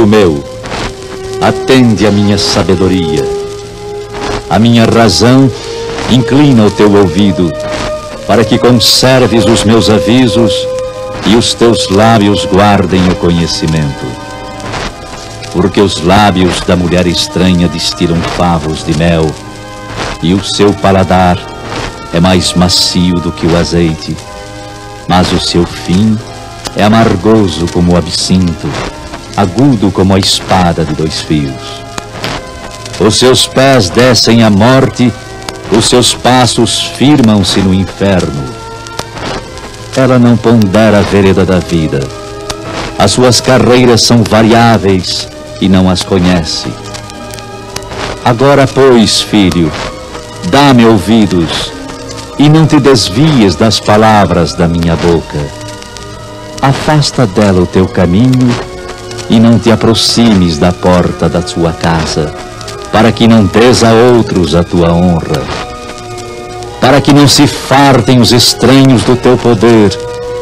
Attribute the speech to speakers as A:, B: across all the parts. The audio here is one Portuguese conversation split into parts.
A: Filho meu, atende a minha sabedoria. A minha razão inclina o teu ouvido, para que conserves os meus avisos e os teus lábios guardem o conhecimento. Porque os lábios da mulher estranha destilam favos de mel, e o seu paladar é mais macio do que o azeite, mas o seu fim é amargoso como o absinto, agudo como a espada de 2 fios. Os seus pés descem à morte, os seus passos firmam-se no inferno. Ela não pondera a vereda da vida. As suas carreiras são variáveis e não as conhece. Agora, pois, filho, dá-me ouvidos e não te desvies das palavras da minha boca. Afasta dela o teu caminho e não te aproximes da porta da tua casa, para que não des a outros a tua honra, para que não se fartem os estranhos do teu poder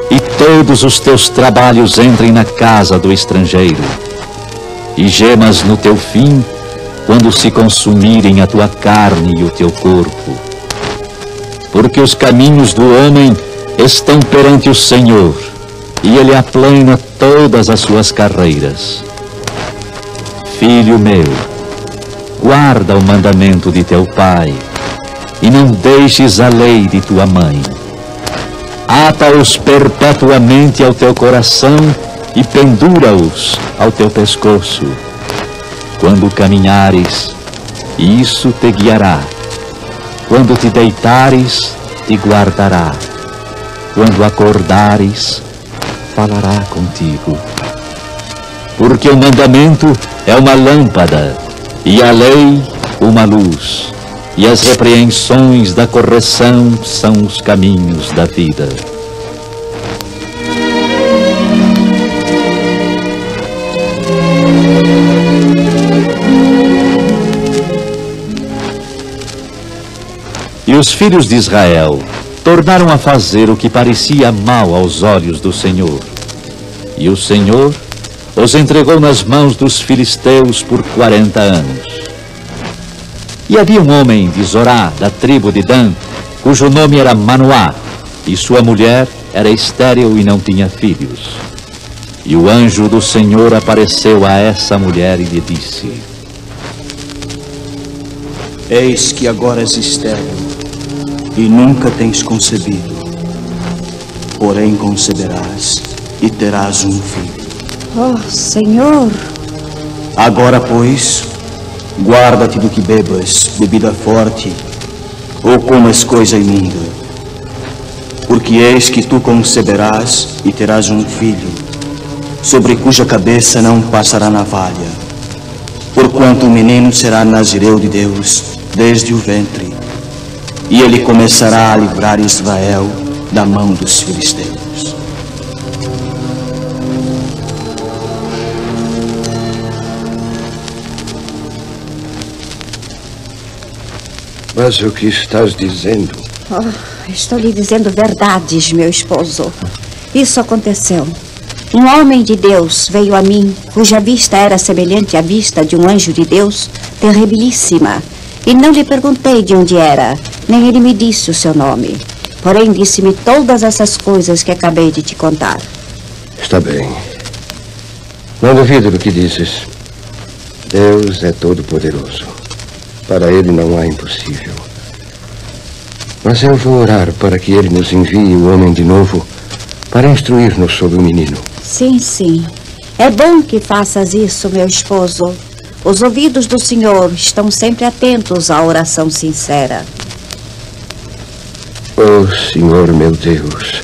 A: e todos os teus trabalhos entrem na casa do estrangeiro, e gemas no teu fim quando se consumirem a tua carne e o teu corpo. Porque os caminhos do homem estão perante o Senhor, e Ele aplana todas as suas carreiras. Filho meu, guarda o mandamento de teu pai, e não deixes a lei de tua mãe. Ata-os perpetuamente ao teu coração e pendura-os ao teu pescoço. Quando caminhares, isso te guiará. Quando te deitares, te guardará. Quando acordares, falará contigo. Porque o mandamento é uma lâmpada, e a lei uma luz, e as repreensões da correção são os caminhos da vida. E os filhos de Israel tornaram a fazer o que parecia mal aos olhos do Senhor. E o Senhor os entregou nas mãos dos filisteus por 40 anos. E havia um homem de Zorá, da tribo de Dan, cujo nome era Manoá, e sua mulher era estéril e não tinha filhos. E o anjo do Senhor apareceu a essa mulher e lhe disse:
B: Eis que agora és estéril, e nunca tens concebido. Porém conceberás, e terás um filho.
C: Oh, Senhor!
B: Agora, pois, guarda-te do que bebas bebida forte, ou comas coisa imunda. Porque eis que tu conceberás e terás um filho, sobre cuja cabeça não passará navalha. Porquanto o menino será nazireu de Deus desde o ventre, e ele começará a livrar Israel da mão dos filisteus.
D: Mas o que estás dizendo?
C: Oh, estou lhe dizendo verdades, meu esposo. Isso aconteceu. Um homem de Deus veio a mim, cuja vista era semelhante à vista de um anjo de Deus, terribilíssima. E não lhe perguntei de onde era, nem ele me disse o seu nome. Porém, disse-me todas essas coisas que acabei de te contar.
D: Está bem. Não duvido do que dizes. Deus é todo-poderoso. Para ele não há impossível. Mas eu vou orar para que ele nos envie o homem de novo para instruir-nos sobre o menino.
C: Sim, sim. É bom que faças isso, meu esposo. Os ouvidos do Senhor estão sempre atentos à oração sincera.
D: Oh, Senhor meu Deus,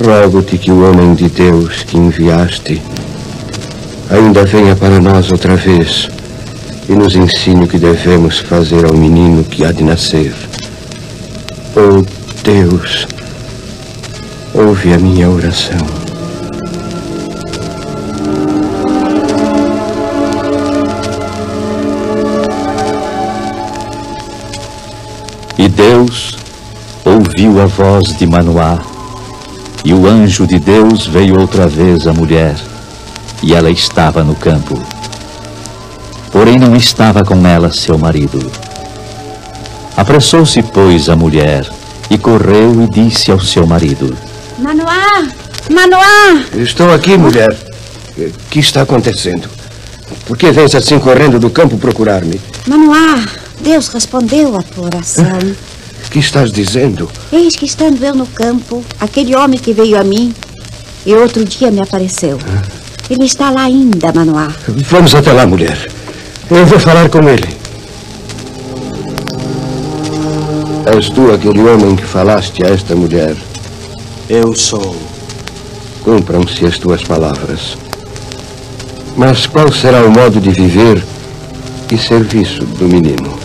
D: rogo-te que o homem de Deus que enviaste ainda venha para nós outra vez e nos ensine o que devemos fazer ao menino que há de nascer. Oh, Deus, ouve a minha oração.
A: E Deus ouviu a voz de Manoá, e o anjo de Deus veio outra vez à mulher, e ela estava no campo. Porém não estava com ela seu marido. Apressou-se, pois, a mulher, e correu e disse ao seu marido:
C: Manoá! Manoá!
D: Estou aqui, mulher. O que está acontecendo? Por que vens assim correndo do campo procurar-me?
C: Manoá, Deus respondeu à tua oração.
D: O que estás dizendo?
C: Eis que estando eu no campo, aquele homem que veio a mim e outro dia me apareceu. Ele está lá ainda, Manoá.
D: Vamos até lá, mulher. Eu vou falar com ele. És tu aquele homem que falaste a esta mulher?
B: Eu sou.
D: Cumpram-se as tuas palavras. Mas qual será o modo de viver e serviço do menino?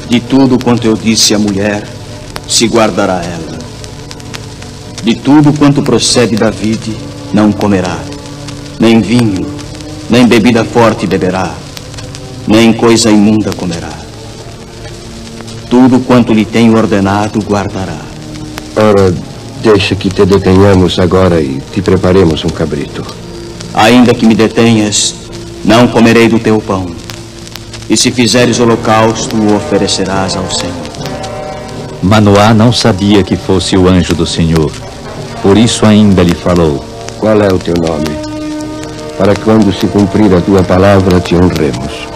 B: De tudo quanto eu disse à mulher, se guardará ela. De tudo quanto procede da vide, não comerá. Nem vinho, nem bebida forte beberá, nem coisa imunda comerá. Tudo quanto lhe tenho ordenado, guardará.
D: Ora, deixa que te detenhamos agora e te preparemos um cabrito.
B: Ainda que me detenhas, não comerei do teu pão. E se fizeres holocausto, o oferecerás ao Senhor.
A: Manoá não sabia que fosse o anjo do Senhor, por isso ainda lhe falou:
D: Qual é o teu nome? Para que quando se cumprir a tua palavra, te honremos.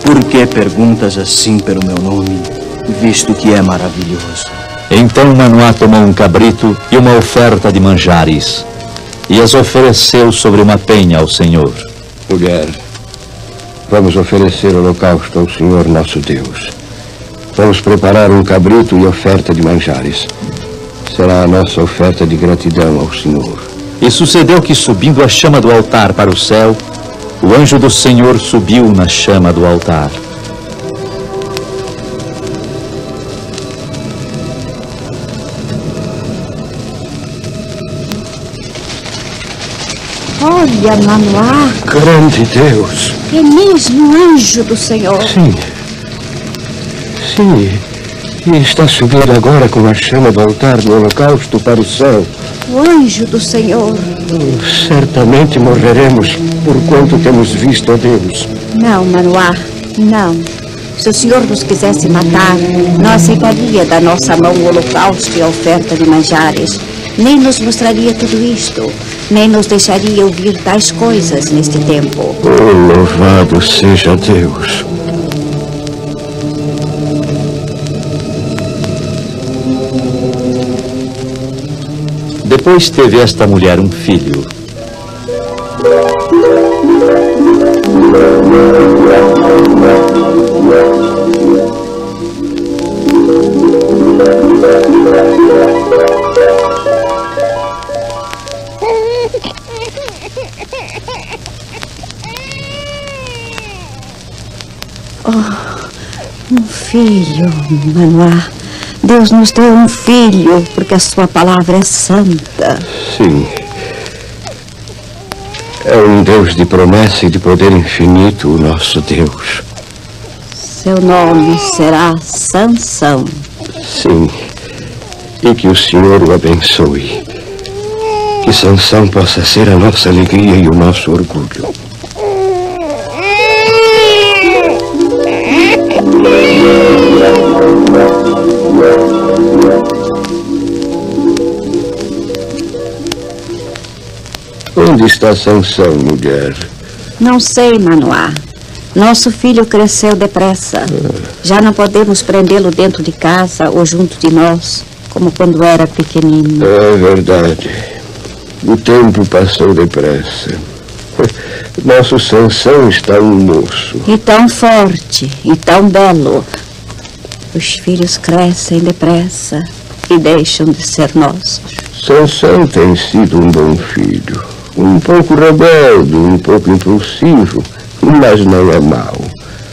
B: Por que perguntas assim pelo meu nome, visto que é maravilhoso?
A: Então Manoá tomou um cabrito e uma oferta de manjares, e as ofereceu sobre uma penha ao Senhor.
D: Mulher, vamos oferecer holocausto ao Senhor nosso Deus. Vamos preparar um cabrito e oferta de manjares. Será a nossa oferta de gratidão ao Senhor.
A: E sucedeu que, subindo a chama do altar para o céu, o anjo do Senhor subiu na chama do altar.
C: Olha, Manoá,
D: Grande Deus!
C: é mesmo o anjo do Senhor.
D: Sim. Sim. E está subindo agora com a chama do altar do holocausto para o céu.
C: O anjo do Senhor.
D: Certamente morreremos por quanto temos visto a Deus.
C: Não, Manoá, não. Se o Senhor nos quisesse matar, não aceitaria da nossa mão o holocausto e a oferta de manjares. Nem nos mostraria tudo isto, nem nos deixaria ouvir tais coisas neste tempo.
D: Oh, louvado seja Deus!
A: Depois teve esta mulher um filho.
C: Um filho, Manoá. Deus nos deu um filho, porque a sua palavra é santa.
D: Sim. É um Deus de promessa e de poder infinito, o nosso Deus.
C: Seu nome será Sansão.
D: Sim. E que o Senhor o abençoe. Que Sansão possa ser a nossa alegria e o nosso orgulho. Onde está Sansão, mulher?
C: Não sei, Manoá. Nosso filho cresceu depressa. Já não podemos prendê-lo dentro de casa ou junto de nós, como quando era pequenino.
D: É verdade. O tempo passou depressa. Nosso Sansão está um moço.
C: E tão forte, e tão belo. Os filhos crescem depressa e deixam de ser nossos.
D: Sansão tem sido um bom filho. Um pouco rebelde, um pouco impulsivo, mas não é mau.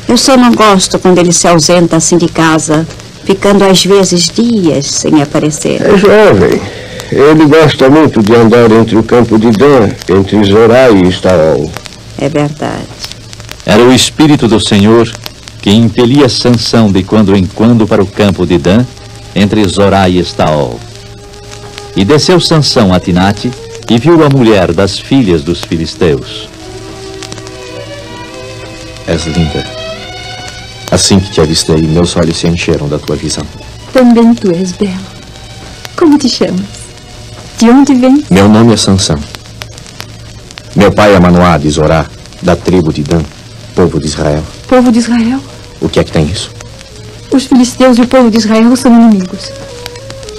C: Eu só não gosto quando ele se ausenta assim de casa, ficando às vezes dias sem aparecer.
D: É jovem. Ele gosta muito de andar entre o campo de Dan, entre Zorá e Estaol.
C: É verdade.
A: Era o Espírito do Senhor que impelia Sansão de quando em quando para o campo de Dan, entre Zorá e Estaol. E desceu Sansão a Tinate, e viu a mulher das filhas dos filisteus.
E: És linda. Assim que te avistei, meus olhos se encheram da tua visão.
F: Também tu és belo. Como te chamas? De onde vem?
E: Meu nome é Sansão. Meu pai é Manoá de Zorá, da tribo de Dan, povo de Israel.
F: Povo de Israel?
E: O que é que tem isso?
F: Os filisteus e o povo de Israel são inimigos.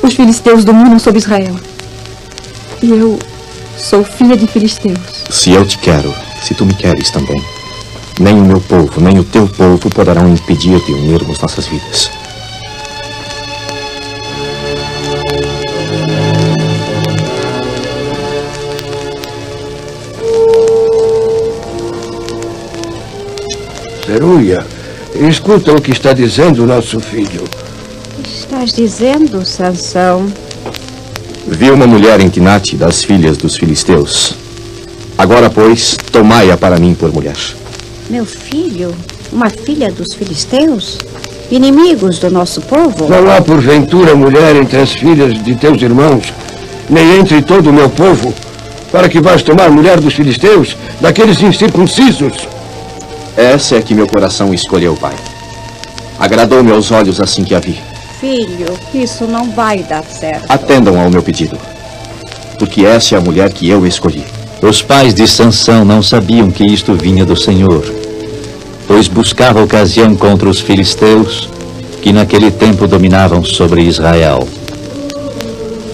F: Os filisteus dominam sobre Israel. E eu sou filha de filisteus.
E: Se eu te quero, se tu me queres também, nem o meu povo, nem o teu povo poderão impedir de unirmos nossas vidas.
D: Zeruia, escuta o que está dizendo o nosso filho.
C: O que estás dizendo, Sansão?
E: Vi uma mulher em Timnate das filhas dos filisteus. Agora, pois, tomai-a para mim por mulher.
C: Meu filho? Uma filha dos filisteus? Inimigos do nosso povo?
D: Não há, porventura, mulher entre as filhas de teus irmãos, nem entre todo o meu povo, para que vás tomar mulher dos filisteus, daqueles incircuncisos.
E: Essa é que meu coração escolheu, pai. Agradou meus olhos assim que a vi.
C: Filho, isso não vai dar certo.
E: Atendam ao meu pedido, porque essa é a mulher que eu escolhi.
A: Os pais de Sansão não sabiam que isto vinha do Senhor, pois buscava ocasião contra os filisteus, que naquele tempo dominavam sobre Israel.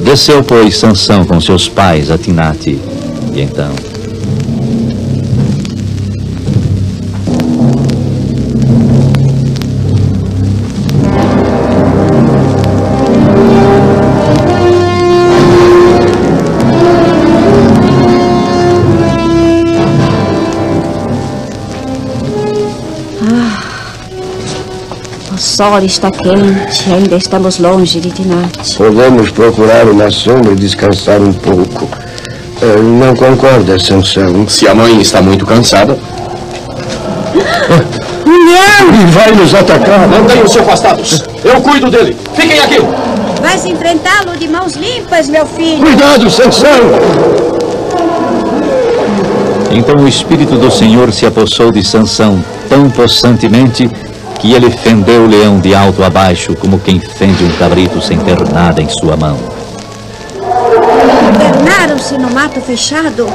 A: Desceu, pois, Sansão com seus pais a Timnate, e então...
C: O sol está quente, ainda estamos longe de Timnate.
D: Podemos procurar uma sombra e descansar um pouco. Não concordas, Sansão?
E: Se a mãe está muito cansada...
D: Ele vai nos atacar!
E: Mantenham-se afastados! Eu cuido dele! Fiquem aqui!
C: Vais enfrentá-lo de mãos limpas, meu filho!
D: Cuidado, Sansão!
A: Então o Espírito do Senhor se apossou de Sansão tão possantemente que ele fendeu o leão de alto a baixo, como quem fende um cabrito sem ter nada em sua mão.
C: Internaram-se no mato fechado.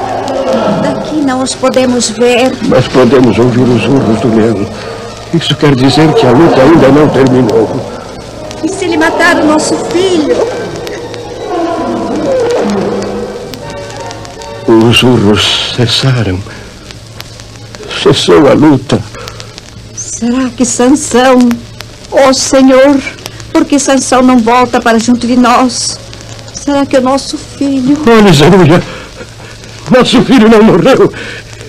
C: Daqui não os podemos ver.
D: Mas podemos ouvir os urros do leão. Isso quer dizer que a luta ainda não terminou.
C: E se ele matar o nosso filho?
D: Os urros cessaram. Cessou a luta.
C: Será que Sansão... Oh, Senhor, por que Sansão não volta para junto de nós? Será que o nosso filho...
D: Olha, Zeruia, nosso filho não morreu.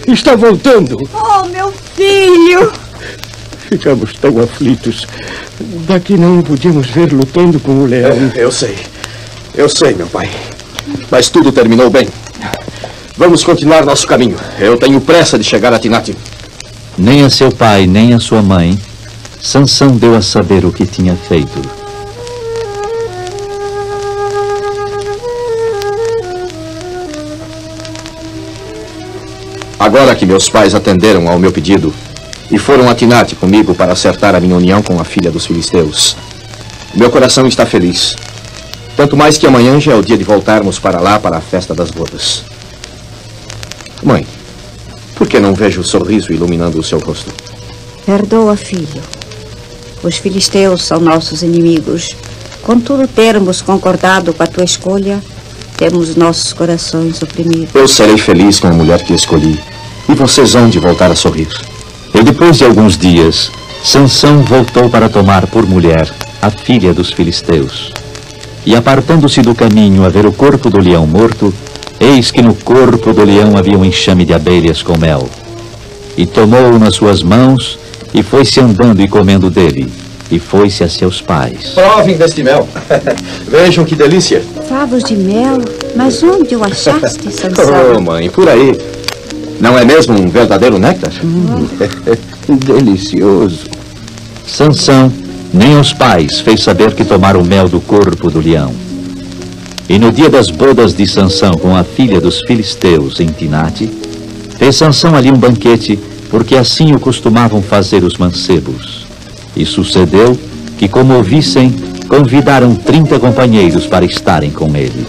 D: Está voltando.
C: Oh, meu filho!
D: Ficamos tão aflitos. Daqui não podíamos ver lutando com o leão.
E: Eu sei, meu pai. Mas tudo terminou bem. Vamos continuar nosso caminho. Eu tenho pressa de chegar a Timnate.
A: Nem a seu pai, nem a sua mãe, Sansão deu a saber o que tinha feito.
E: Agora que meus pais atenderam ao meu pedido e foram a Timnate comigo para acertar a minha união com a filha dos filisteus, meu coração está feliz. Tanto mais que amanhã já é o dia de voltarmos para lá para a festa das bodas. Mãe, por que não vejo o sorriso iluminando o seu rosto?
C: Perdoa, filho. Os filisteus são nossos inimigos. Contudo, termos concordado com a tua escolha, temos nossos corações oprimidos.
E: Eu serei feliz com a mulher que escolhi, e vocês hão de voltar a sorrir.
A: E depois de alguns dias, Sansão voltou para tomar por mulher a filha dos filisteus. E apartando-se do caminho a ver o corpo do leão morto, eis que no corpo do leão havia um enxame de abelhas com mel. E tomou-o nas suas mãos, e foi-se andando e comendo dele, e foi-se a seus pais.
E: Provem deste mel. Vejam que delícia.
C: Favos de mel? Mas onde o achaste, Sansão?
E: Oh, mãe, por aí. Não é mesmo um verdadeiro néctar?
D: Delicioso.
A: Sansão nem aos pais fez saber que tomaram o mel do corpo do leão. E no dia das bodas de Sansão com a filha dos filisteus em Tinate, fez Sansão ali um banquete, porque assim o costumavam fazer os mancebos. E sucedeu que, como o vissem, convidaram 30 companheiros para estarem com ele.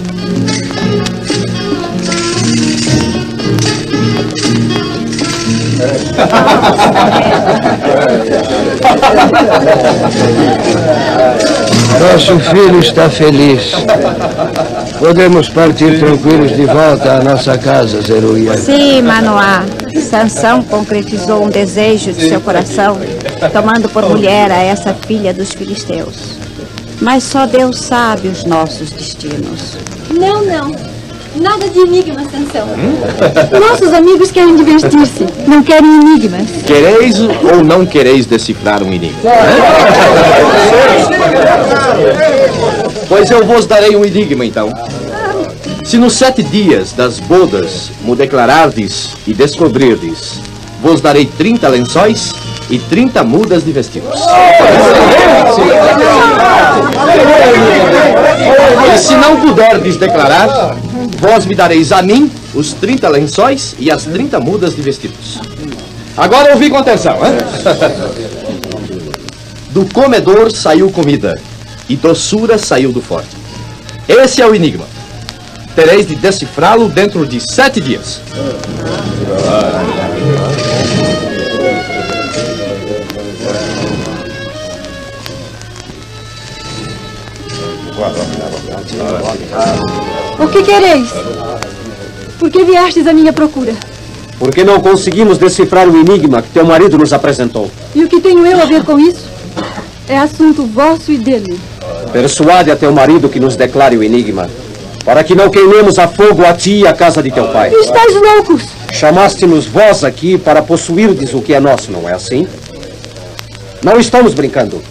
D: Nosso filho está feliz. Podemos partir tranquilos de volta à nossa casa, Zeruia.
C: Sim, Manoá. Sansão concretizou um desejo de seu coração, tomando por mulher a essa filha dos filisteus. Mas só Deus sabe os nossos destinos.
F: Não, não. Nada de enigma, Sansão. Nossos amigos querem divertir-se, não querem enigmas.
E: Quereis ou não quereis decifrar um enigma? Pois eu vos darei um enigma, então. Se nos 7 dias das bodas me declarardes e descobrirdes, vos darei 30 lençóis e 30 mudas de vestidos. E se não puderdes declarar, vós me dareis a mim os 30 lençóis e as 30 mudas de vestidos. Agora ouvi com atenção, hein? Do comedor saiu comida, e doçura saiu do forte. Esse é o enigma. Tereis de decifrá-lo dentro de 7 dias.
F: O que quereis? Por que viestes à minha procura?
G: Porque não conseguimos decifrar o enigma que teu marido nos apresentou.
F: E o que tenho eu a ver com isso? É assunto vosso e dele.
G: Persuade a teu marido que nos declare o enigma, para que não queimemos a fogo a ti e a casa de teu pai.
F: Estais loucos!
G: Chamaste-nos vós aqui para possuirdes o que é nosso, não é assim? Não estamos brincando.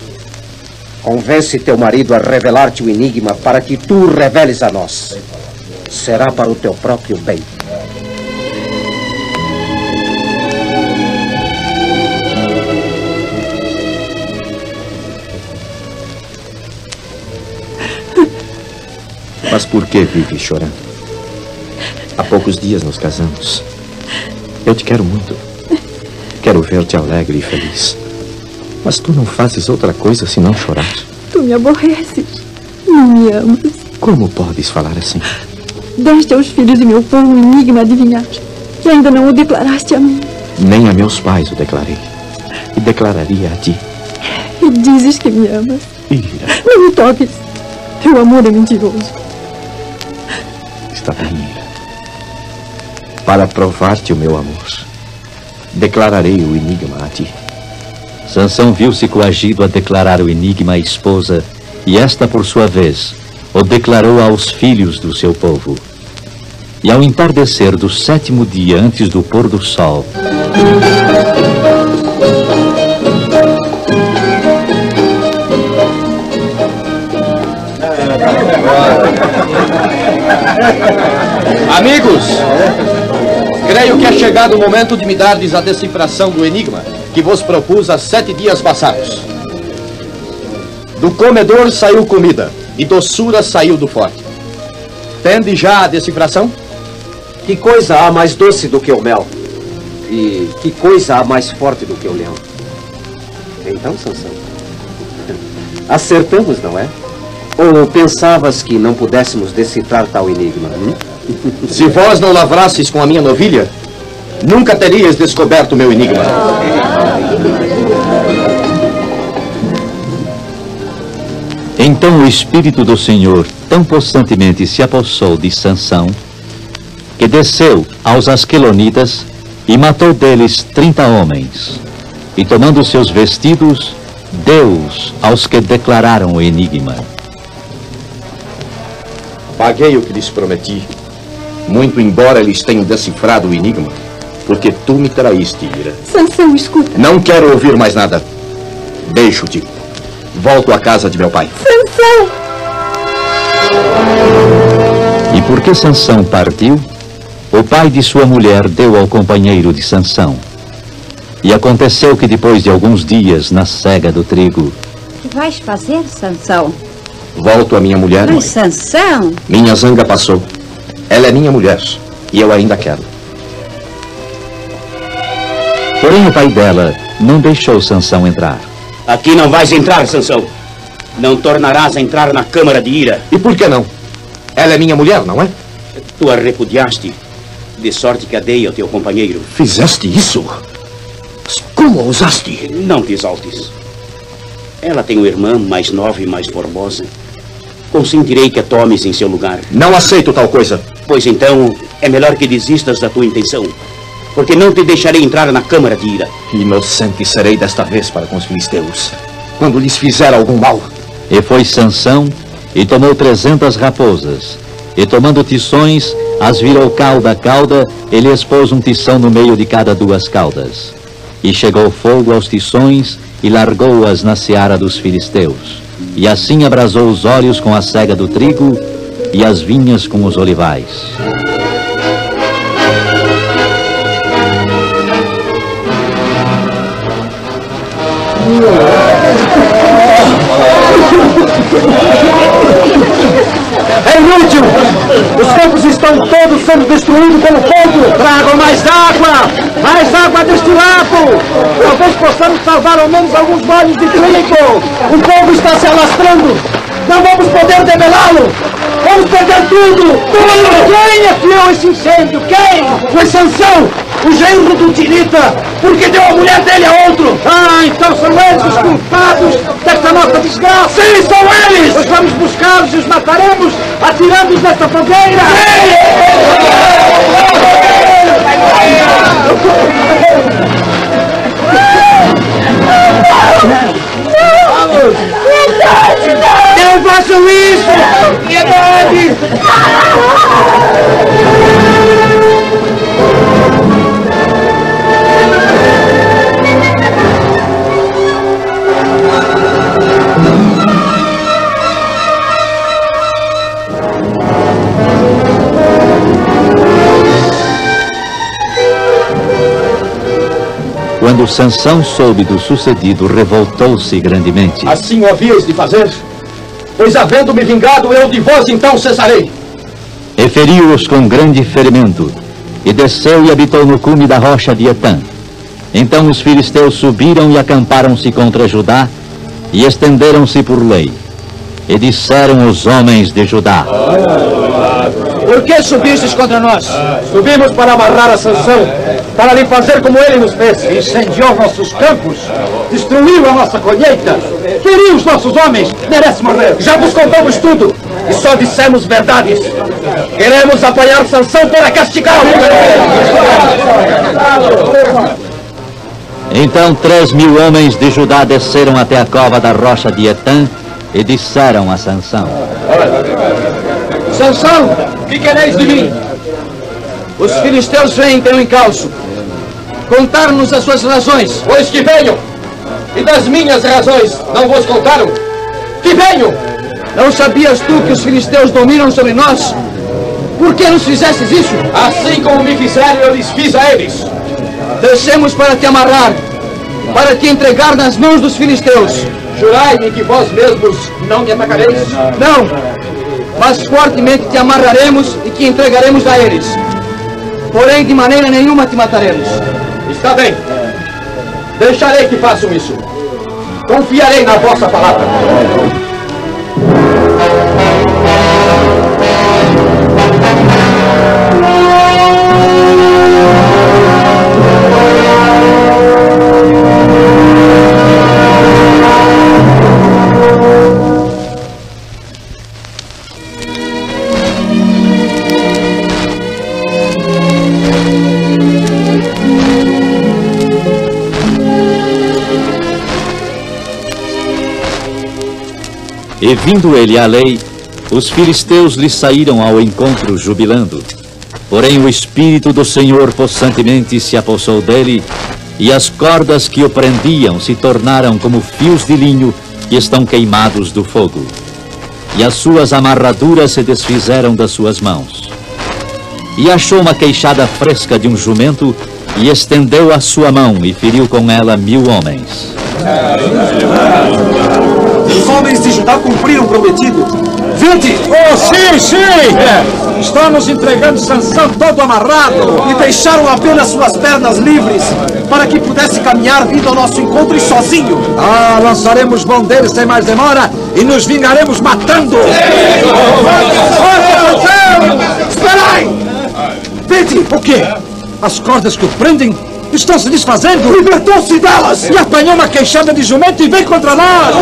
G: Convence teu marido a revelar-te o enigma para que tu o reveles a nós. Será para o teu próprio bem.
E: Mas por que vives chorando? Há poucos dias nos casamos. Eu te quero muito. Quero ver-te alegre e feliz. Mas tu não fazes outra coisa senão chorar.
F: Tu me aborreces. Não me amas.
E: Como podes falar assim?
F: Deste aos filhos de meu povo um enigma a adivinhar, e ainda não o declaraste a mim.
E: Nem a meus pais o declarei. E declararia a ti.
F: E dizes que me amas.
E: Ira.
F: Não me toques. Teu amor é mentiroso.
E: Está bem, Ira. Para provar-te o meu amor, declararei o enigma a ti.
A: Sansão viu-se coagido a declarar o enigma à esposa, e esta, por sua vez, o declarou aos filhos do seu povo. E ao entardecer do 7º dia antes do pôr do sol,
E: Amigos, creio que é chegado o momento de me dardes a decifração do enigma que vos propus há 7 dias passados. Do comedor saiu comida, e doçura saiu do forte. Tende já a decifração?
G: Que coisa há mais doce do que o mel? E que coisa há mais forte do que o leão? Então, Sansão, acertamos, não é? Ou pensavas que não pudéssemos decifrar tal enigma?
E: Se vós não lavrasseis com a minha novilha, nunca terias descoberto o meu enigma.
A: então o Espírito do Senhor tão possantemente se apossou de Sansão, que desceu aos asquelonitas e matou deles 30 homens. E tomando seus vestidos, deu-os aos que declararam o enigma.
E: Paguei o que lhes prometi, muito embora eles tenham decifrado o enigma, porque tu me traíste, Ira.
F: Sansão, escuta.
E: Não quero ouvir mais nada. Deixo-te. Volto à casa de meu pai.
F: Sansão!
A: E porque Sansão partiu, o pai de sua mulher deu ao companheiro de Sansão. E aconteceu que depois de alguns dias na cega do trigo,
C: O que vais fazer, Sansão?
E: Volto à minha mulher, mãe.
C: Mas, Sansão...
E: Minha zanga passou. Ela é minha mulher. E eu ainda quero.
A: Porém, o pai dela não deixou Sansão entrar.
H: Aqui não vais entrar, Sansão. Não tornarás a entrar na câmara de ira.
E: E por que não? Ela é minha mulher, não é?
H: Tu a repudiaste, de sorte que a dei ao teu companheiro.
E: Fizeste isso? Como ousaste?
H: Não te exaltes. Ela tem uma irmã mais nova e mais formosa. Consentirei que a tomes em seu lugar.
E: Não aceito tal coisa.
H: Pois então, é melhor que desistas da tua intenção, porque não te deixarei entrar na câmara de ira.
E: Inocente serei desta vez para com os filisteus, quando lhes fizer algum mal.
A: E foi Sansão, e tomou 300 raposas, e tomando tições, as virou cauda a cauda, e lhe expôs um tição no meio de cada 2 caudas. E chegou fogo aos tições, e largou-as na seara dos filisteus. E assim abrasou os olhos com a sega do trigo, e as vinhas com os olivais.
G: É inútil! Os campos estão todos sendo destruídos pelo fogo! Tragam mais água! Mais água deste lago! Talvez possamos salvar ao menos alguns molhos de trigo! O fogo está se alastrando! Não vamos poder debelá-lo! Vamos perder tudo! Quem afiou esse incêndio? Quem? Foi Sansão! O genro do Tirita! Porque deu a mulher dele a outro! Ah, então são eles os culpados desta nossa desgraça! Sim, são eles! Nós vamos buscá-los e os mataremos atirando-os nesta fogueira! Não façam isso! Piedade!
A: Quando Sansão soube do sucedido, revoltou-se grandemente.
E: Assim o havíeis de fazer? Pois havendo-me vingado, eu de vós então cessarei.
A: E feriu-os com grande ferimento, e desceu e habitou no cume da rocha de Etã. Então os filisteus subiram e acamparam-se contra Judá, e estenderam-se por lei. E disseram os homens de Judá:
G: Por que subistes contra nós? Subimos para amarrar a Sansão, para lhe fazer como ele nos fez. Incendiou nossos campos, destruiu a nossa colheita, feriu os nossos homens, merece morrer. Já vos contamos tudo e só dissemos verdades. Queremos apanhar Sansão para castigá-lo.
A: Então 3.000 homens de Judá desceram até a cova da rocha de Etã e disseram a Sansão:
G: Sansão, que quereis de mim? Os filisteus vêm em teu encalço contar-nos as suas razões.
E: Pois que venham! E das minhas razões não vos contaram? Que venham!
G: Não sabias tu que os filisteus dominam sobre nós? Por que nos fizestes isso?
E: Assim como me fizeram, eu lhes fiz a eles.
G: Descemos para te amarrar, para te entregar nas mãos dos filisteus.
E: Jurai-me que vós mesmos não me atacareis?
G: Não, mas fortemente te amarraremos e te entregaremos a eles. Porém, de maneira nenhuma te mataremos.
E: Está bem. Deixarei que façam isso. Confiarei na vossa palavra.
A: E vindo ele à lei, os filisteus lhe saíram ao encontro jubilando. Porém o Espírito do Senhor possantemente se apossou dele, e as cordas que o prendiam se tornaram como fios de linho que estão queimados do fogo. E as suas amarraduras se desfizeram das suas mãos. E achou uma queixada fresca de um jumento, e estendeu a sua mão e feriu com ela 1000 homens.
G: Os homens de Judá cumpriram o prometido. Vinde!
I: Oh, sim! Estão nos entregando Sansão todo amarrado.
G: E deixaram apenas suas pernas livres para que pudesse caminhar vindo ao nosso encontro e sozinho.
I: Ah, lançaremos mão deles sem mais demora e nos vingaremos matando.
G: Esperai! Vinde!
I: O quê? As cordas que o prendem estão se desfazendo.
G: Libertou-se delas!
I: E apanhou uma queixada de jumento e vem contra nós.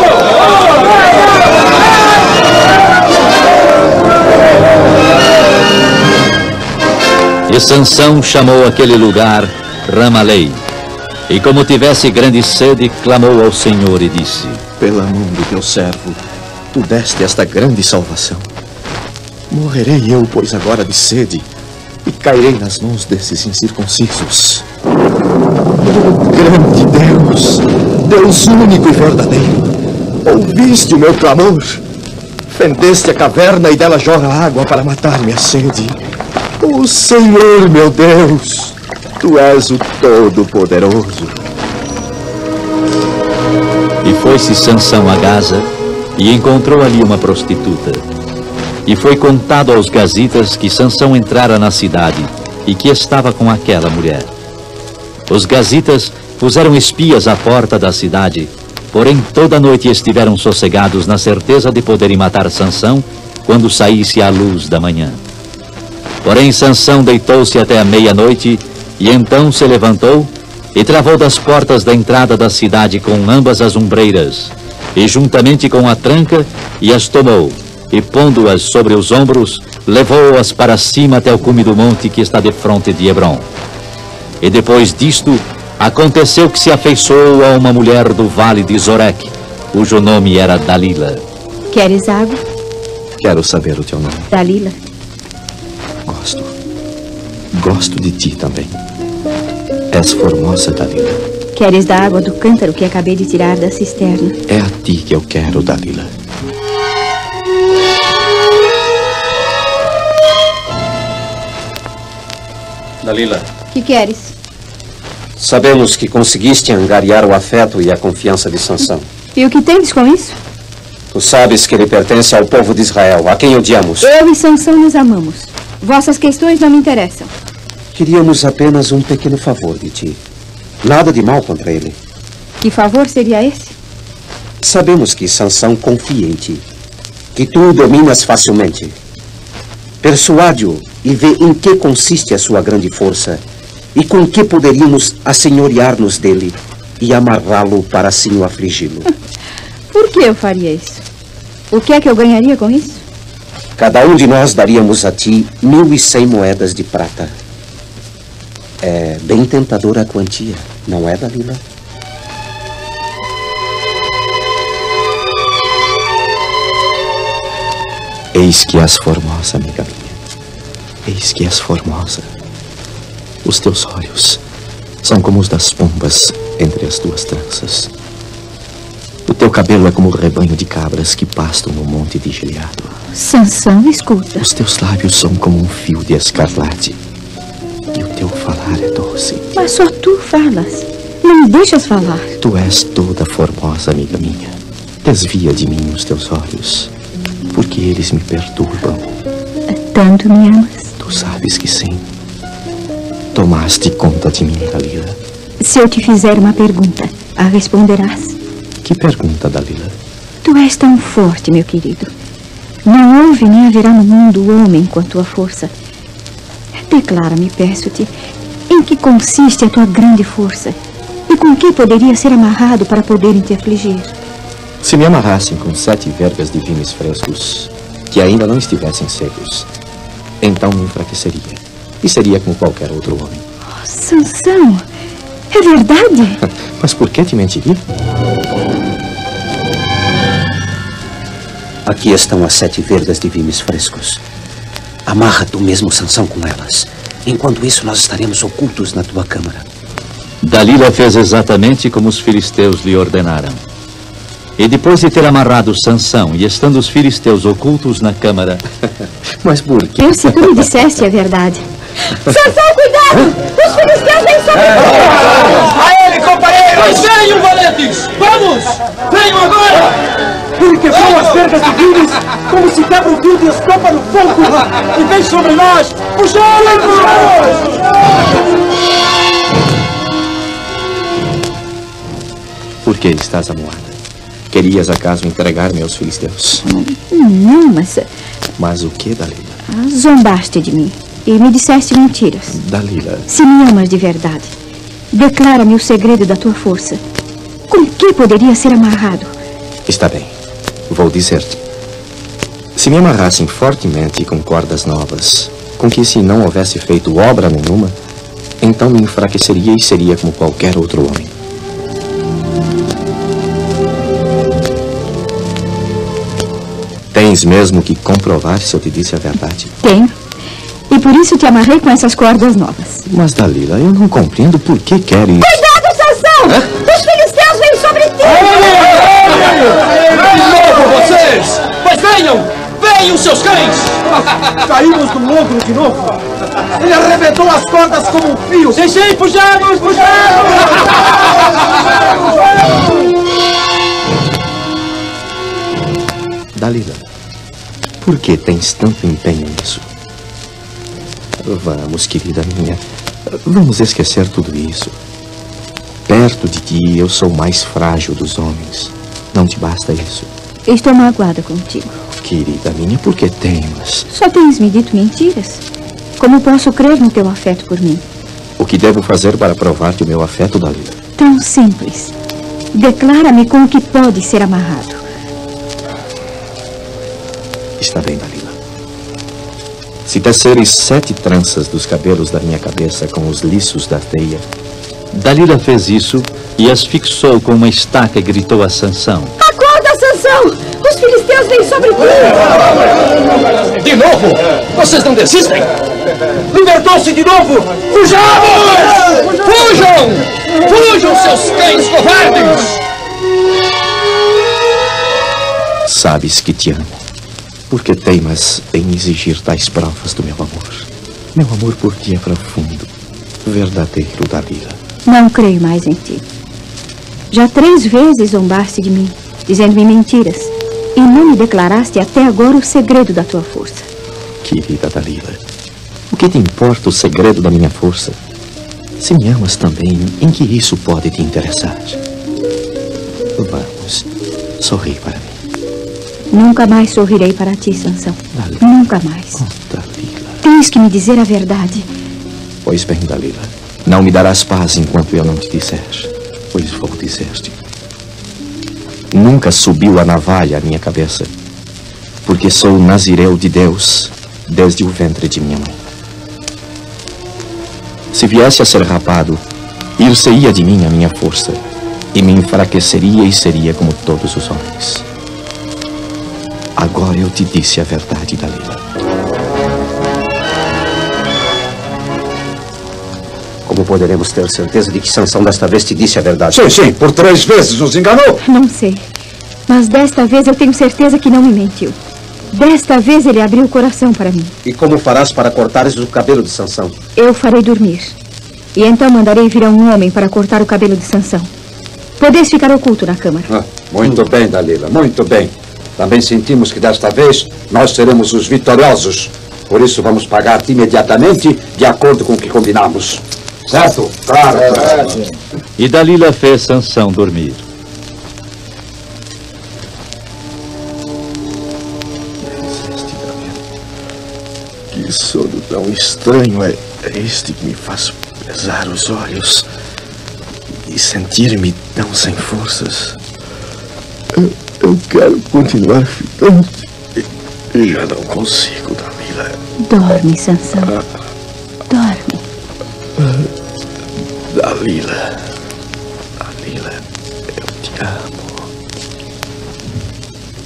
A: E Sansão chamou aquele lugar Ramalei. E como tivesse grande sede, clamou ao Senhor e disse:
E: Pela mão do teu servo, tu deste esta grande salvação. Morrerei eu, pois, agora de sede, e cairei nas mãos desses incircuncisos. Oh, grande Deus, Deus único e verdadeiro, ouviste o meu clamor. Fendeste a caverna e dela jorra água para matar-me a sede. Oh, Senhor, meu Deus, tu és o Todo-Poderoso.
A: E foi-se Sansão a Gaza e encontrou ali uma prostituta. E foi contado aos gazitas que Sansão entrara na cidade e que estava com aquela mulher. Os gazitas puseram espias à porta da cidade, porém toda a noite estiveram sossegados na certeza de poderem matar Sansão quando saísse a luz da manhã. Porém Sansão deitou-se até a meia-noite e então se levantou e travou das portas da entrada da cidade com ambas as ombreiras, e juntamente com a tranca, e as tomou, e pondo-as sobre os ombros, levou-as para cima até o cume do monte que está defronte de Hebrom. E depois disto, aconteceu que se afeiçoou a uma mulher do vale de Zoreque, cujo nome era Dalila.
F: Queres água?
E: Quero saber o teu nome.
F: Dalila.
E: Gosto de ti também. És formosa, Dalila.
F: Queres da água do cântaro que acabei de tirar da cisterna?
E: É a ti que eu quero, Dalila.
G: Dalila,
F: Que queres?
G: sabemos que conseguiste angariar o afeto e a confiança de Sansão.
F: E o que tendes com isso?
G: Tu sabes que ele pertence ao povo de Israel, a quem odiamos.
F: Eu e Sansão nos amamos. Vossas questões não me interessam.
G: Queríamos apenas um pequeno favor de ti. Nada de mal contra ele.
F: Que favor seria esse?
G: Sabemos que Sansão confia em ti, que tu o dominas facilmente. Persuade-o e vê em que consiste a sua grande força e com que poderíamos assenhorear-nos dele e amarrá-lo para assim o afligi-lo.
F: Por que eu faria isso? O que é que eu ganharia com isso?
G: Cada um de nós daríamos a ti 1.100 moedas de prata. É bem tentadora a quantia, não é, Dalila?
E: Eis que és formosa, amiga minha. Eis que és formosa. Os teus olhos são como os das pombas entre as tuas tranças. O teu cabelo é como o rebanho de cabras que pastam no monte de Gileado.
F: Sansão, escuta.
E: Os teus lábios são como um fio de escarlate. E o teu falar é doce.
F: Mas só tu falas. Não me deixas falar.
E: Tu és toda formosa, amiga minha. Desvia de mim os teus olhos, porque eles me perturbam.
F: Tanto me amas?
E: Tu sabes que sim. Tomaste conta de mim, Dalila.
F: Se eu te fizer uma pergunta, a responderás?
E: Que pergunta, Dalila?
F: Tu és tão forte, meu querido. Não houve nem haverá no mundo homem com a tua força. Declara-me, peço-te, em que consiste a tua grande força e com que poderia ser amarrado para poderem te afligir.
E: Se me amarrassem com 7 vergas de vimes frescos, que ainda não estivessem secos, então me enfraqueceria, e seria como qualquer outro homem.
F: Oh, Sansão, é verdade?
E: Mas por que te mentiria?
G: Aqui estão as 7 vergas de vimes frescos. Amarra tu mesmo Sansão com elas. Enquanto isso, nós estaremos ocultos na tua câmara.
A: Dalila fez exatamente como os filisteus lhe ordenaram. E depois de ter amarrado Sansão e estando os filisteus ocultos na câmara...
E: Mas por quê?
F: Eu, se tu me disseste, é verdade. Sansão, cuidado! Os filisteus vêm sobre...
I: A ele, companheiro! Mas venham, valentes! Vamos! Venham agora!
J: Ele quebrou as vergas de Guinness como se quebra o fio de estopa no fogo!
I: E vem sobre nós! Puxamos!
E: Por que estás amuada? Querias acaso entregar-me aos filisteus?
F: Não, mas...
E: Mas o que, Dalila?
F: Zombaste de mim e me disseste mentiras.
E: Dalila...
F: Se me amas de verdade, declara-me o segredo da tua força. Com que poderia ser amarrado?
E: Está bem. Vou dizer-te. Se me amarrassem fortemente com cordas novas, com que se não houvesse feito obra nenhuma, então me enfraqueceria e seria como qualquer outro homem. Tens mesmo que comprovar se eu te disse a verdade?
F: Tenho. E por isso te amarrei com essas cordas novas.
E: Mas, Dalila, eu não compreendo por que queres...
C: Cuidado, Sansão! Os filisteus vêm sobre ti!
I: De novo vocês! Mas venham! Venham, seus cães!
J: Caímos do ogro de novo! Ele arrebentou as cordas como um fio!
I: Sim, puxamos!
E: Dalila, por que tens tanto empenho nisso? Vamos, querida minha, vamos esquecer tudo isso. Perto de ti, eu sou o mais frágil dos homens. Não te basta isso?
F: Estou magoada contigo.
E: Querida minha, por que teimas?
F: Só tens me dito mentiras. Como posso crer no teu afeto por mim?
E: O que devo fazer para provar-te o meu afeto, Dalila?
F: Tão simples. Declara-me com o que pode ser amarrado.
E: Está bem, Dalila. Se teceres 7 tranças dos cabelos da minha cabeça com os liços da teia...
A: Dalila fez isso e as fixou com uma estaca e gritou a Sansão.
C: Acorda, Sansão! Os filisteus vêm sobre ti!
I: De novo! Vocês não desistem?
J: Libertou-se de novo!
I: Fujamos! Fujam! Fujam, seus cães covardes!
E: Sabes que te amo. Por que teimas em exigir tais provas do meu amor? Meu amor por ti é profundo, verdadeiro, Dalila.
F: Não creio mais em ti. Já 3 vezes zombaste de mim, dizendo-me mentiras, e não me declaraste até agora o segredo da tua força.
E: Querida Dalila, o que te importa o segredo da minha força? Se me amas também, em que isso pode te interessar? Vamos, sorri para mim.
F: Nunca mais sorrirei para ti, Sansão.
E: Dalila.
F: Nunca mais.
E: Dalila.
F: Tens que me dizer a verdade.
E: Pois bem, Dalila, não me darás paz enquanto eu não te disser. Pois vou dizer-te. Nunca subiu a navalha à minha cabeça, porque sou nazireu de Deus desde o ventre de minha mãe. Se viesse a ser rapado, ir-se-ia de mim a minha força, e me enfraqueceria e seria como todos os homens. Agora eu te disse a verdade, Dalila.
G: Como poderemos ter certeza de que Sansão desta vez te disse a verdade?
I: Sim, por 3 vezes nos enganou.
F: Não sei, mas desta vez eu tenho certeza que não me mentiu. Desta vez ele abriu o coração para mim.
G: E como farás para cortares o cabelo de Sansão?
F: Eu farei dormir. E então mandarei vir um homem para cortar o cabelo de Sansão. Podeis ficar oculto na câmara.
I: Muito bem, Dalila, muito bem. Também sentimos que desta vez nós seremos os vitoriosos. Por isso vamos pagar-te imediatamente de acordo com o que combinamos. Certo? Claro.
A: E Dalila fez Sansão dormir.
D: Que sono tão estranho é este que me faz pesar os olhos e sentir-me tão sem forças. Eu quero continuar ficando e já não consigo, Dalila.
F: Dorme, Sansão. Dorme.
D: Dalila, eu te amo.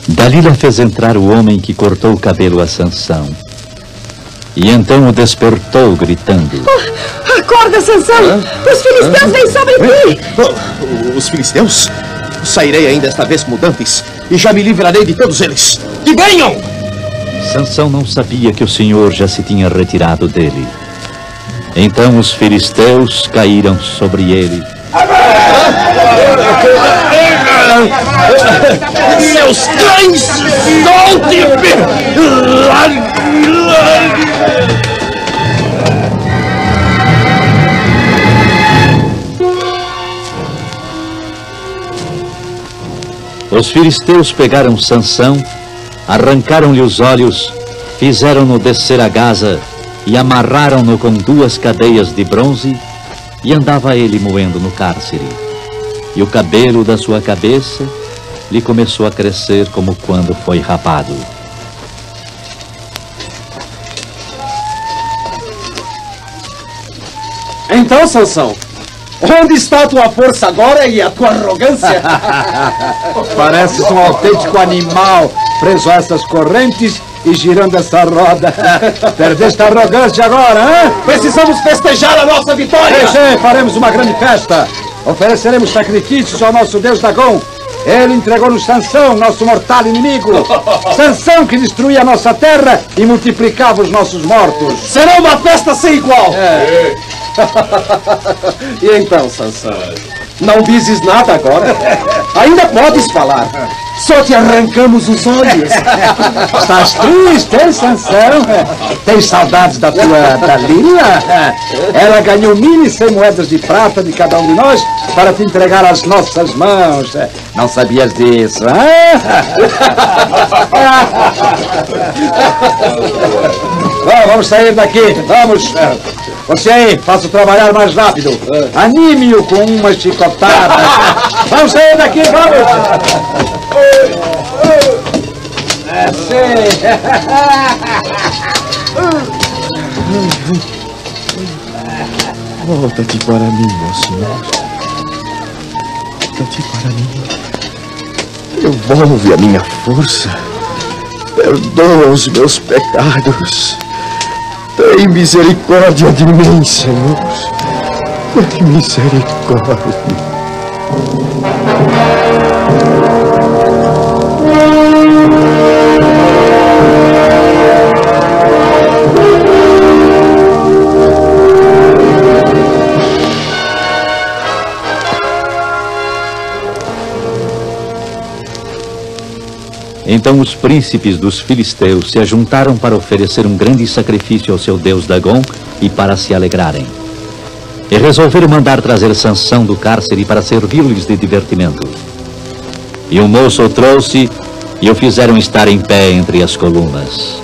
A: Dalila fez entrar o homem que cortou o cabelo a Sansão. E então o despertou, gritando.
C: Acorda, Sansão! Os filisteus vêm sobre ti!
E: Os filisteus? Sairei ainda esta vez como dantes e já me livrarei de todos eles. Que venham!
A: Sansão não sabia que o Senhor já se tinha retirado dele. Então os filisteus caíram sobre ele
J: Seus cães, solte-me!
A: Os filisteus pegaram Sansão, arrancaram-lhe os olhos, fizeram-no descer a Gaza e amarraram-no com 2 cadeias de bronze, e andava ele moendo no cárcere. E o cabelo da sua cabeça lhe começou a crescer como quando foi rapado.
J: Então, Sansão, onde está a tua força agora e a tua arrogância?
I: Pareces um autêntico animal preso a essas correntes e girando essa roda. Perdeste a arrogância agora, hein?
J: Precisamos festejar a nossa vitória!
I: Sim, faremos uma grande festa. Ofereceremos sacrifícios ao nosso Deus Dagom. Ele entregou-nos Sansão, nosso mortal inimigo. Sansão que destruía a nossa terra e multiplicava os nossos mortos.
J: Será uma festa sem igual! E então, Sansão, não dizes nada agora? Ainda podes falar. Só te arrancamos os olhos.
I: Estás triste, hein, Sansão? Tens saudades da tua Dalila? Ela ganhou 1.100 moedas de prata de cada um de nós para te entregar às nossas mãos. Não sabias disso, hein? Bom, vamos sair daqui. Vamos. Você aí, faça trabalhar mais rápido. Anime-o com uma chicotada. Vamos sair daqui, vamos! Sim.
K: Volta-te para mim, meu Senhor. Volta-te para mim. Devolve a minha força. Perdoa os meus pecados. Tem misericórdia de mim, Senhor. Tem misericórdia.
A: Então os príncipes dos filisteus se ajuntaram para oferecer um grande sacrifício ao seu deus Dagom e para se alegrarem. E resolveram mandar trazer Sansão do cárcere para servir-lhes de divertimento. E o moço o trouxe e o fizeram estar em pé entre as colunas.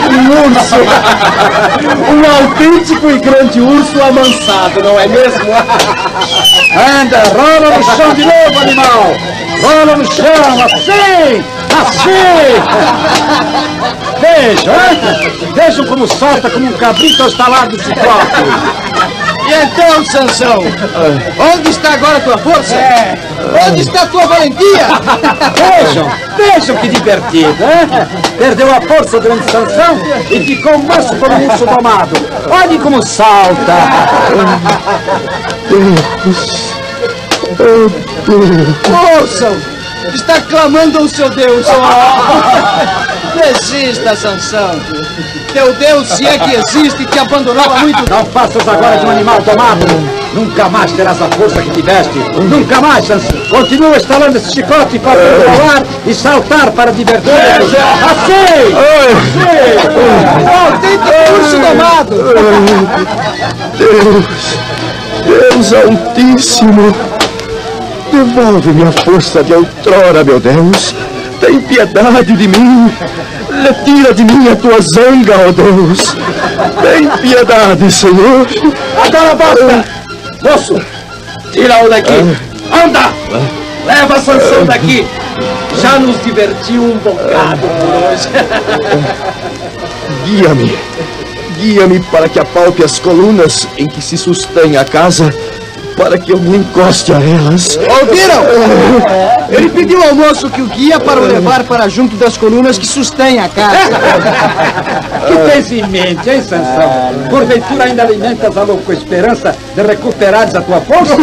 J: Um urso! Um autêntico e grande urso amansado, não é mesmo?
I: Anda, rola no chão de novo, animal! Rola no chão, assim! Assim! Vejam, vejam como solta como um cabrito ao estalar do chicote.
J: E então, Sansão, onde está agora a tua força? Onde está a tua valentia?
I: Vejam que divertido, hein? Perdeu a força durante Sansão e ficou manso como um urso domado. Olhe como salta.
J: Ouçam! Está clamando ao seu Deus. Desista, Sansão. Teu Deus, se é que existe, te abandonou há muito tempo.
I: Não faças agora de um animal domado. Nunca mais terás a força que tiveste. Nunca mais, Sansão. Continua estalando esse chicote para voar e saltar para divertir. Assim!
J: Autêntico urso domado.
K: Deus Altíssimo, devolve-me a força de outrora, meu Deus. Tem piedade de mim. Retira de mim a tua zanga, ó Deus. Tem piedade, Senhor.
J: Agora basta! Moço, tira-o daqui. Anda! Leva Sansão daqui. Já nos divertiu um bocado por hoje.
K: Guia-me. Guia-me para que apalpe as colunas em que se sustém a casa, para que eu me encoste a elas.
J: Ouviram? Ele pediu ao moço que o guia para o levar para junto das colunas que sustém a casa.
I: Que tens em mente, hein, Sansão? Porventura ainda alimentas a louca esperança de recuperares a tua força?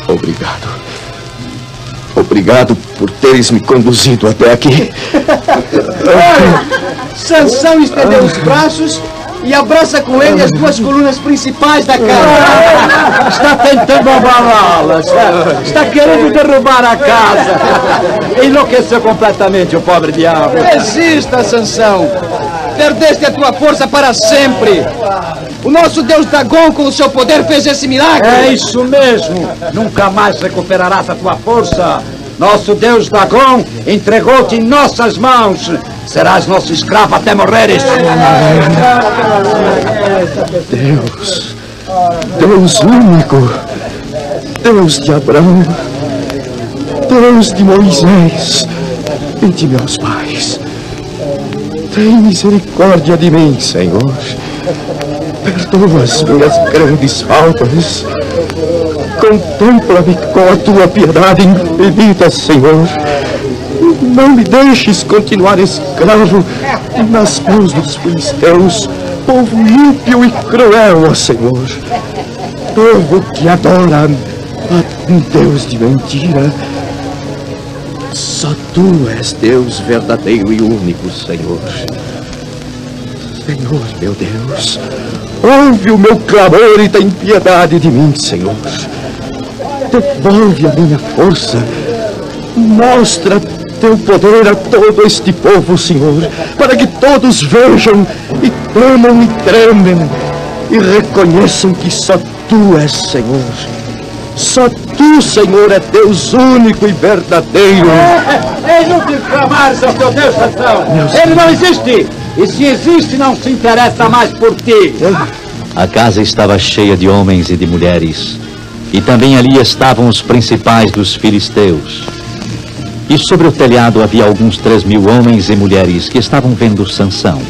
K: Obrigado. Obrigado por teres me conduzido até aqui.
J: Sansão estendeu os braços e abraça com ele as duas colunas principais da casa.
A: Está tentando abalá-las. Está querendo derrubar a casa. Enlouqueceu completamente o pobre diabo.
J: Resista, Sansão. Perdeste a tua força para sempre. O nosso Deus Dagon, com o seu poder, fez esse milagre.
A: É isso mesmo. Nunca mais recuperarás a tua força. Nosso Deus Dagon entregou-te em nossas mãos. Serás nosso escravo até morreres.
K: Deus. Deus único. Deus de Abraão. Deus de Moisés e de meus pais. Tem misericórdia de mim, Senhor. Perdoa as minhas grandes faltas. Contempla-me com a tua piedade infinita, Senhor. Não me deixes continuar escravo nas mãos dos filisteus, povo ímpio e cruel, ó Senhor. Povo que adora a um Deus de mentira. Só tu és Deus verdadeiro e único, Senhor. Senhor, meu Deus, ouve o meu clamor e tem piedade de mim, Senhor. Devolve a minha força. Mostra teu poder a todo este povo, Senhor, para que todos vejam e temam e tremem e reconheçam que só tu és Senhor. Só tu, Senhor, é Deus único e verdadeiro.
A: É inútil clamar ao teu Deus, Sansão. Ele não existe. E se existe, não se interessa mais por ti.
L: A casa estava cheia de homens e de mulheres. E também ali estavam os principais dos filisteus. E sobre o telhado havia alguns 3.000 homens e mulheres que estavam vendo Sansão.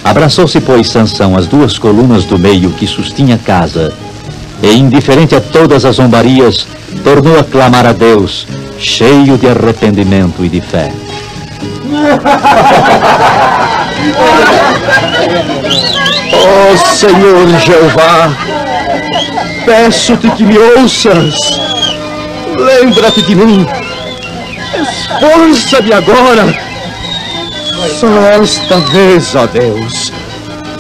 L: Abraçou-se, pois, Sansão às duas colunas do meio que sustinha a casa, e, indiferente a todas as zombarias, tornou a clamar a Deus, cheio de arrependimento e de fé.
K: Ó Senhor Jeová, peço-te que me ouças. Lembra-te de mim. Esforça-me agora. Só esta vez, ó Deus,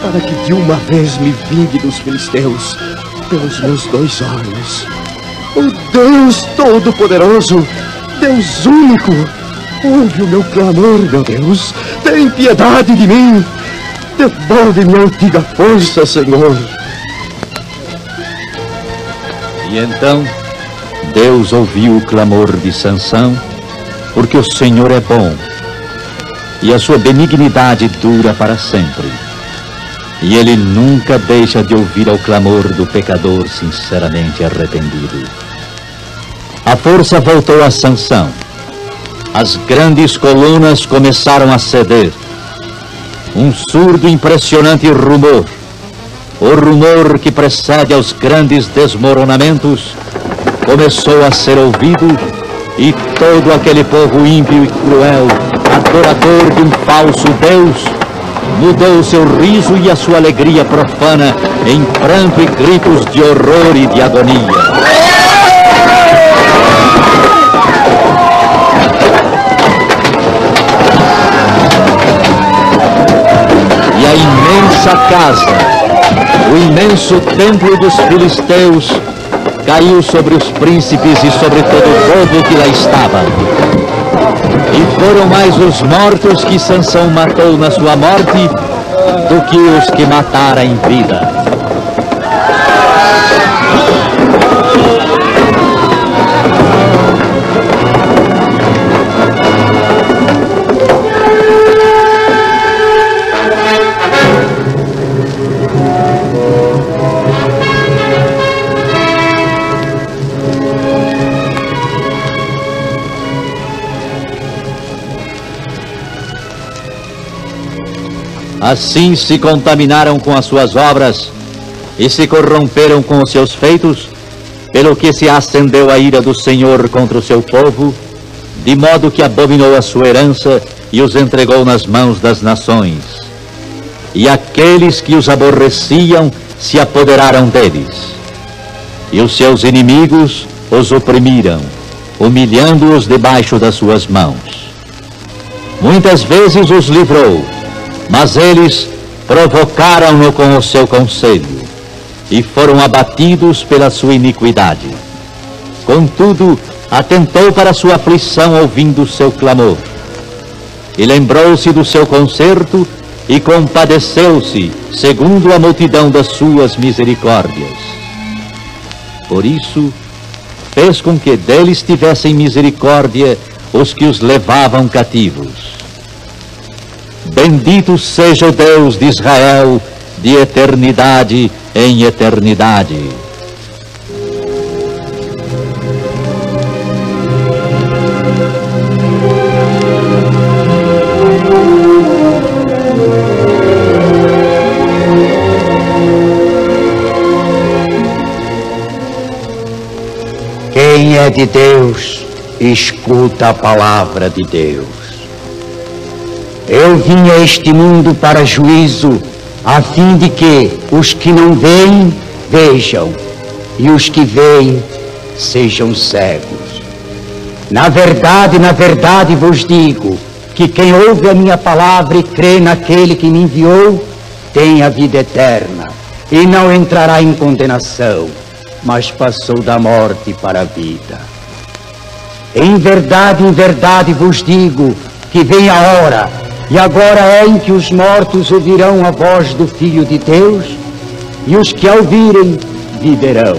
K: para que de uma vez me vingue dos filisteus pelos meus 2 olhos. O Deus Todo-Poderoso, Deus único, ouve o meu clamor, meu Deus. Tem piedade de mim. Devolve-me a antiga força, Senhor.
L: E então, Deus ouviu o clamor de Sansão, porque o Senhor é bom, e a sua benignidade dura para sempre. E ele nunca deixa de ouvir ao clamor do pecador sinceramente arrependido. A força voltou a Sansão. As grandes colunas começaram a ceder. Um surdo e impressionante rumor, o rumor que precede aos grandes desmoronamentos, começou a ser ouvido, e todo aquele povo ímpio e cruel, adorador de um falso Deus, mudou o seu riso e a sua alegria profana em pranto e gritos de horror e de agonia. E a imensa casa, o imenso templo dos filisteus, caiu sobre os príncipes e sobre todo o povo que lá estava. E foram mais os mortos que Sansão matou na sua morte do que os que matara em vida. Assim se contaminaram com as suas obras e se corromperam com os seus feitos, pelo que se acendeu a ira do Senhor contra o seu povo, de modo que abominou a sua herança e os entregou nas mãos das nações. e aqueles que os aborreciam se apoderaram deles. E os seus inimigos os oprimiram, humilhando-os debaixo das suas mãos. Muitas vezes os livrou, mas eles provocaram-no com o seu conselho e foram abatidos pela sua iniquidade. Contudo, atentou para sua aflição ouvindo seu clamor. E lembrou-se do seu conserto e compadeceu-se, segundo a multidão das suas misericórdias. Por isso, fez com que deles tivessem misericórdia os que os levavam cativos. Bendito seja o Deus de Israel, de eternidade em eternidade.
M: Quem é de Deus, escuta a palavra de Deus. Eu vim a este mundo para juízo, a fim de que os que não veem, vejam, e os que veem, sejam cegos. Na verdade vos digo, que quem ouve a minha palavra e crê naquele que me enviou, tem a vida eterna, e não entrará em condenação, mas passou da morte para a vida. Em verdade vos digo, que vem a hora, e agora é em que os mortos ouvirão a voz do Filho de Deus, e os que a ouvirem, viverão.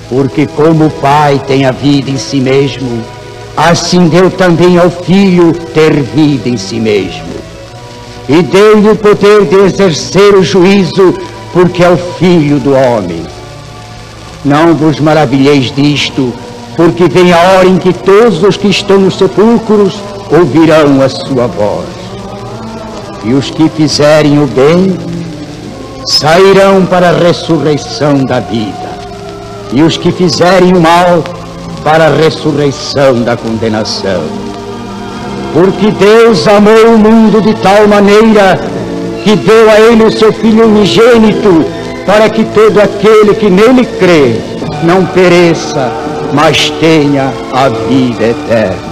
M: Porque como o Pai tem a vida em si mesmo, assim deu também ao Filho ter vida em si mesmo. E deu-lhe o poder de exercer o juízo, porque é o Filho do homem. Não vos maravilheis disto, porque vem a hora em que todos os que estão nos sepulcros ouvirão a sua voz. E os que fizerem o bem sairão para a ressurreição da vida, e os que fizerem o mal para a ressurreição da condenação. Porque Deus amou o mundo de tal maneira que deu a ele o seu Filho unigênito, para que todo aquele que nele crê não pereça, mas tenha a vida eterna.